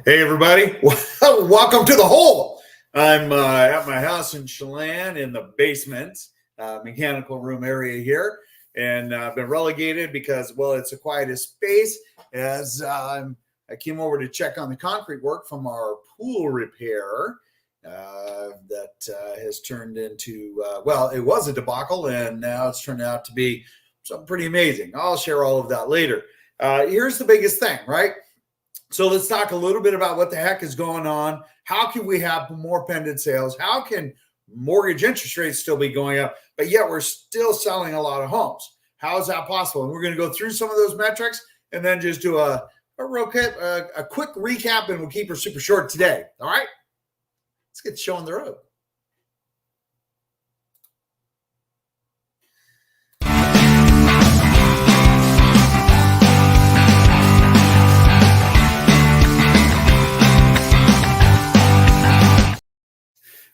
Hey, everybody. Welcome to the hole. I'm at my house in Chelan in the basement, mechanical room area here. And I've been relegated because, well, it's the quietest space as I came over to check on the concrete work from our pool repair that has turned into, well, it was a debacle and now it's turned out to be something pretty amazing. I'll share all of that later. Here's the biggest thing, right? So let's talk a little bit about what the heck is going on. How can we have more pended sales? How can mortgage interest rates still be going up, but yet we're still selling a lot of homes? How is that possible? And we're going to go through some of those metrics and then just do a quick recap, and we'll keep her super short today. All right, let's get the show on the road.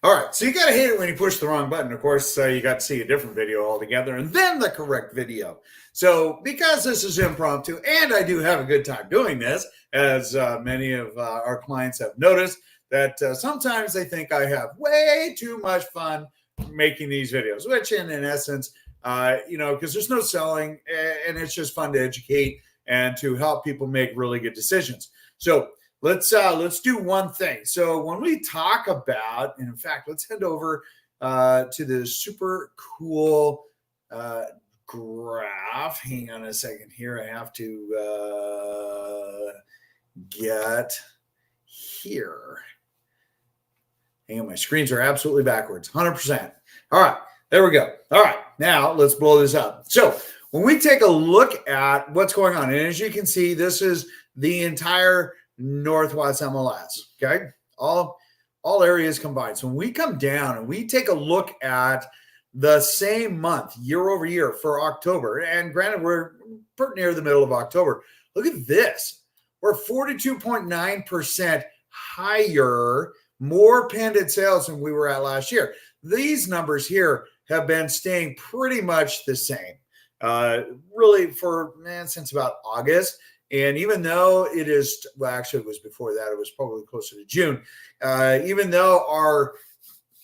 All right, so you got to hate it when you push the wrong button. Of course, you got to see a different video altogether and then the correct video. So because this is impromptu and I do have a good time doing this, as many of our clients have noticed, that sometimes they think I have way too much fun making these videos, which in essence, because there's no selling and it's just fun to educate and to help people make really good decisions. So let's do one thing. So when we talk about, and in fact, let's head over to the super cool graph. Hang on a second here. I have to get here. Hang on, my screens are absolutely backwards, 100%. All right, there we go. All right, now let's blow this up. So when we take a look at what's going on, and as you can see, this is the entire Northwest MLS, okay? All areas combined. So when we come down and we take a look at the same month, year over year for October, and granted, we're pretty near the middle of October. Look at this. We're 42.9% higher, more pended sales than we were at last year. These numbers here have been staying pretty much the same, really since about August. And even though it is, well, actually it was before that, it was probably closer to June, even though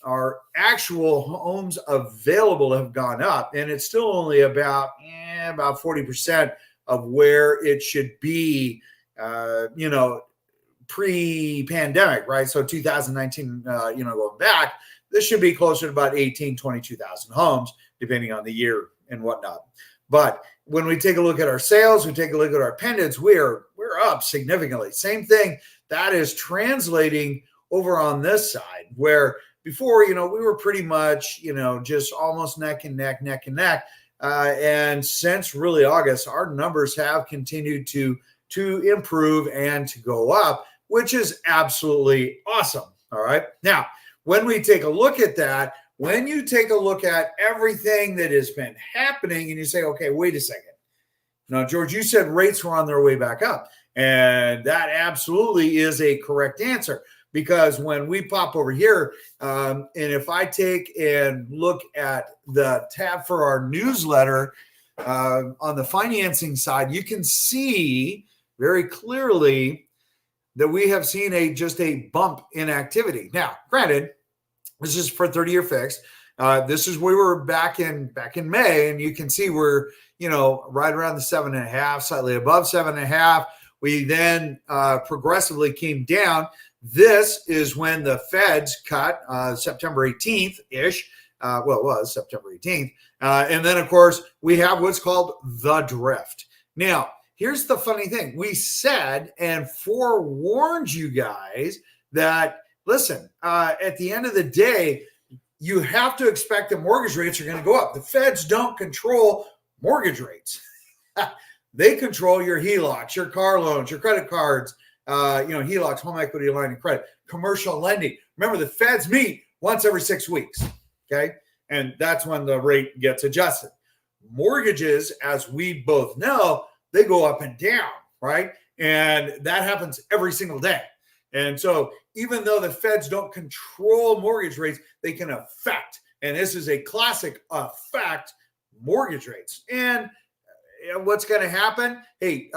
our actual homes available have gone up, and it's still only about 40% of where it should be, pre-pandemic, right? So 2019, going back, this should be closer to about 22,000 homes, depending on the year and whatnot. But when we take a look at our sales, we take a look at our pendants, we're up significantly. Same thing that is translating over on this side, where before, we were pretty much, just almost neck and neck. And since really August, our numbers have continued to improve and to go up, which is absolutely awesome. All right. Now, when we take a look at that, when you take a look at everything that has been happening and you say, okay, wait a second. Now, George, you said rates were on their way back up. And that absolutely is a correct answer, because when we pop over here, and if I take and look at the tab for our newsletter on the financing side, you can see very clearly that we have seen just a bump in activity. Now, granted, this is for 30-year fixed. This is where we were back in May, and you can see we're right around the 7.5, slightly above 7.5. We then progressively came down. This is when the Feds cut September 18th ish. It was September 18th, and then of course we have what's called the drift. Now, here's the funny thing: we said and forewarned you guys that, listen, at the end of the day, you have to expect that mortgage rates are going to go up. The Feds don't control mortgage rates. They control your HELOCs, your car loans, your credit cards, HELOCs, home equity line of credit, commercial lending. Remember, the Feds meet once every 6 weeks, okay? And that's when the rate gets adjusted. Mortgages, as we both know, they go up and down, right? And that happens every single day. And so even though the Feds don't control mortgage rates, they can affect, and this is a classic affect, mortgage rates. And what's going to happen? Hey,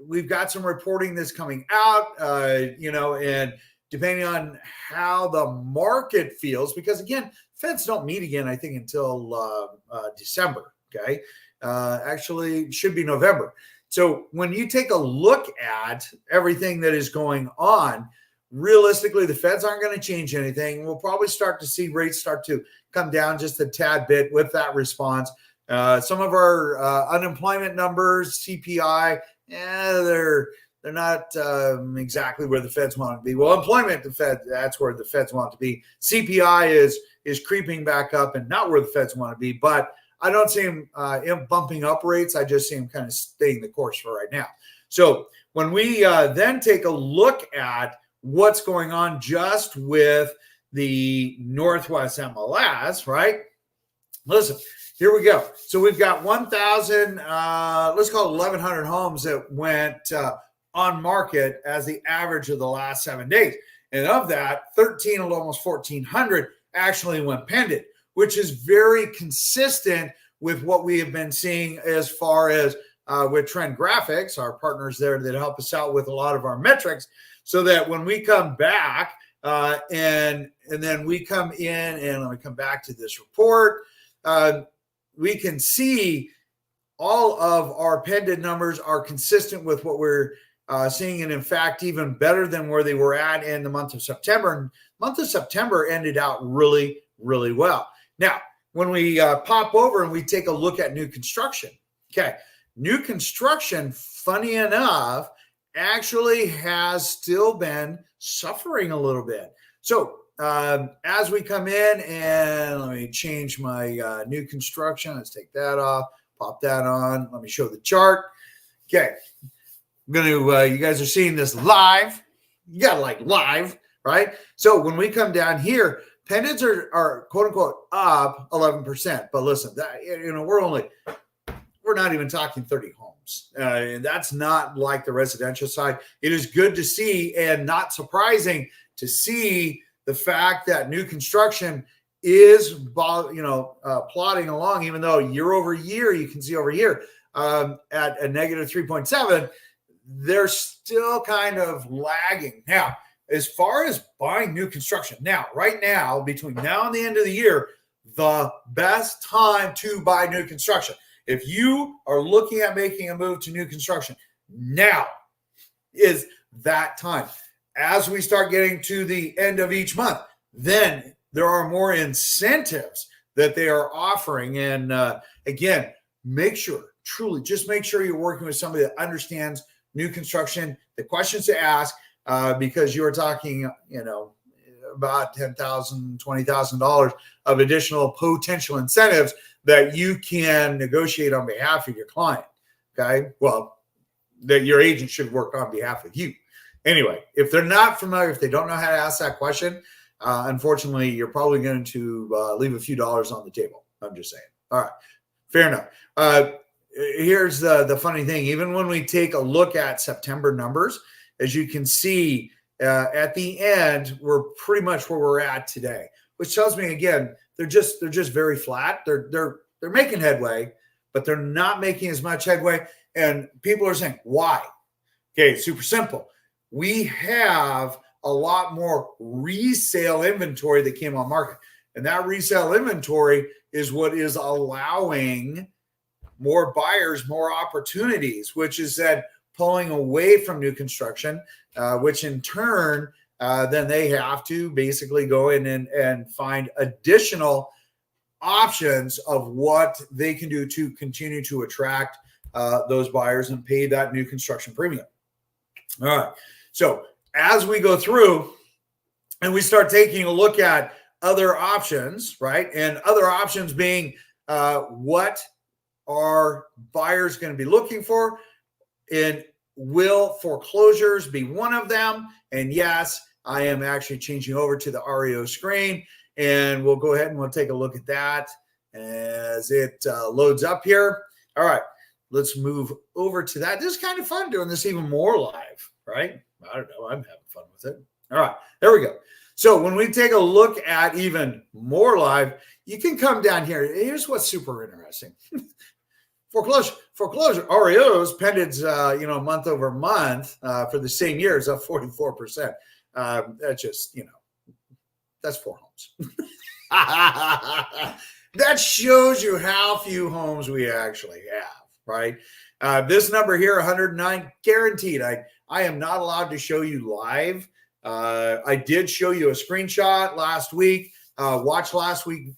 we've got some reporting that's coming out, and depending on how the market feels, because again, Feds don't meet again, I think, until December. Okay. Actually, it should be November. So when you take a look at everything that is going on, realistically, the Feds aren't going to change anything. We'll probably start to see rates start to come down just a tad bit with that response. Some of our unemployment numbers, CPI, they're not exactly where the Feds want to be. Well, employment, that's where the Feds want to be. CPI is creeping back up and not where the Feds want to be. But I don't see him bumping up rates. I just see him kind of staying the course for right now. So when we then take a look at what's going on just with the Northwest MLS, right? Listen, here we go. So we've got 1,000, let's call it 1,100 homes that went on market as the average of the last 7 days. And of that, 13 of almost 1,400 actually went pended, which is very consistent with what we have been seeing as far as with Trend Graphics, our partners there that help us out with a lot of our metrics, so that when we come back and then we come in, and let me come back to this report, we can see all of our pended numbers are consistent with what we're seeing, and in fact, even better than where they were at in the month of September. And the month of September ended out really, really well. Now, when we pop over and we take a look at new construction, okay, new construction, funny enough, actually has still been suffering a little bit. So as we come in, and let me change my new construction. Let's take that off, pop that on. Let me show the chart. Okay. I'm going to, you guys are seeing this live. You got to like live, right? So when we come down here, pendants are quote unquote up 11%. But listen, that, we're not even talking 30 homes. And that's not like the residential side. It is good to see, and not surprising to see the fact that new construction is, plodding along, even though year over year, you can see over here at a negative 3.7, they're still kind of lagging. Now, as far as buying new construction, right now, between now and the end of the year, the best time to buy new construction. If you are looking at making a move to new construction, now is that time. As we start getting to the end of each month, then there are more incentives that they are offering. And again, just make sure you're working with somebody that understands new construction, the questions to ask, because you're talking, about $10,000, $20,000 of additional potential incentives that you can negotiate on behalf of your client. Okay. Well, that your agent should work on behalf of you. Anyway, if they're not familiar, if they don't know how to ask that question, unfortunately, you're probably going to leave a few dollars on the table. I'm just saying. All right. Fair enough. Here's the funny thing. Even when we take a look at September numbers, as you can see at the end, we're pretty much where we're at today, which tells me, again, they're just very flat. They're making headway, but they're not making as much headway. And people are saying, why? Okay, super simple. We have a lot more resale inventory that came on market. And that resale inventory is what is allowing more buyers, more opportunities, which is then pulling away from new construction, which in turn, then they have to basically go in and find additional options of what they can do to continue to attract those buyers and pay that new construction premium. All right. So as we go through and we start taking a look at other options, right? And other options being what are buyers going to be looking for? And will foreclosures be one of them? And yes, I am actually changing over to the REO screen, and we'll go ahead and we'll take a look at that as it loads up here. All right, let's move over to that. This is kind of fun doing this even more live, right? I don't know. I'm having fun with it. All right, there we go. So when we take a look at even more live, you can come down here. Here's what's super interesting. Foreclosure REOs, Pended's, month over month for the same year is up 44%. That's just, that's 4 homes. That shows you how few homes we actually have, right? This number here, 109, guaranteed. I am not allowed to show you live. I did show you a screenshot last week. Watch last week's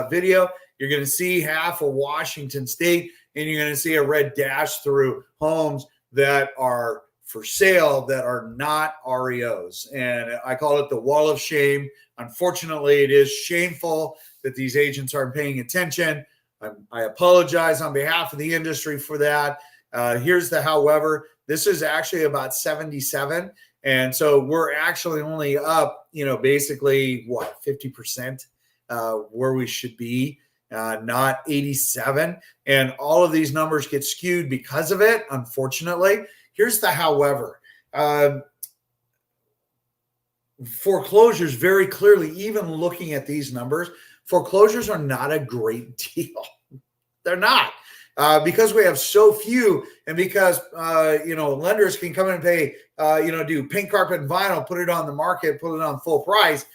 video. You're going to see half of Washington State, and you're going to see a red dash through homes that are for sale that are not REOs. And I call it the wall of shame. Unfortunately, it is shameful that these agents aren't paying attention. I apologize on behalf of the industry for that. Here's the however. This is actually about 77. And so we're actually only up, basically 50% where we should be, not 87. And all of these numbers get skewed because of it, unfortunately. Here's the however. Foreclosures, very clearly, even looking at these numbers, foreclosures are not a great deal. They're not. Because we have so few, and because lenders can come in and pay, do pink carpet and vinyl, put it on the market, put it on full price,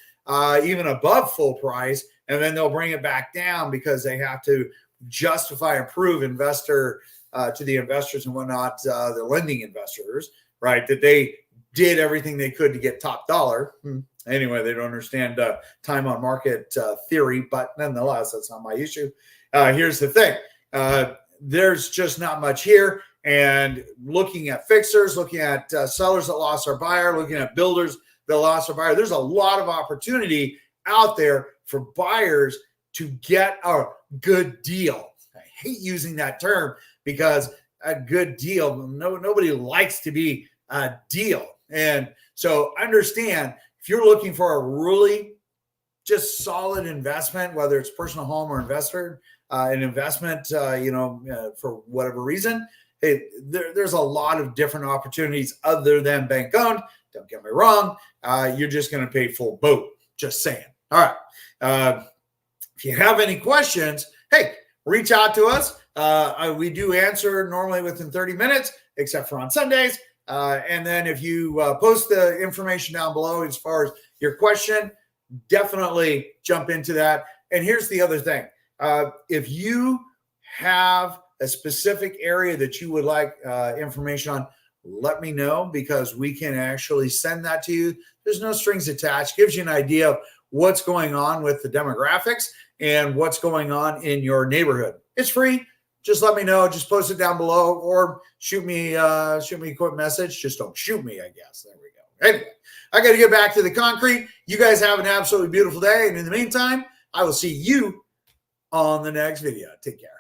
even above full price, and then they'll bring it back down because they have to justify and prove investor to the investors and whatnot, the lending investors, right, that they did everything they could to get top dollar. Anyway, they don't understand time on market theory, but nonetheless, that's not my issue. Here's the thing. There's just not much here. And looking at fixers, looking at sellers that lost their buyer, looking at builders that lost their buyer, there's a lot of opportunity out there for buyers to get a good deal. I hate using that term because a good deal, nobody likes to be a deal. And so understand, if you're looking for a really just solid investment, whether it's personal home or an investment, for whatever reason, there's a lot of different opportunities other than bank owned. Don't get me wrong. You're just going to pay full boat. Just saying. All right. If you have any questions, hey, reach out to us. We do answer normally within 30 minutes, except for on Sundays. And then if you post the information down below as far as your question, definitely jump into that. And here's the other thing. If you have a specific area that you would like information on, let me know, because we can actually send that to you. There's no strings attached. Gives you an idea of what's going on with the demographics and what's going on in your neighborhood. It's free. Just let me know. Just post it down below or shoot me a quick message. Just don't shoot me, I guess. There we go. Anyway, I got to get back to the concrete. You guys have an absolutely beautiful day. And in the meantime, I will see you on the next video. Take care.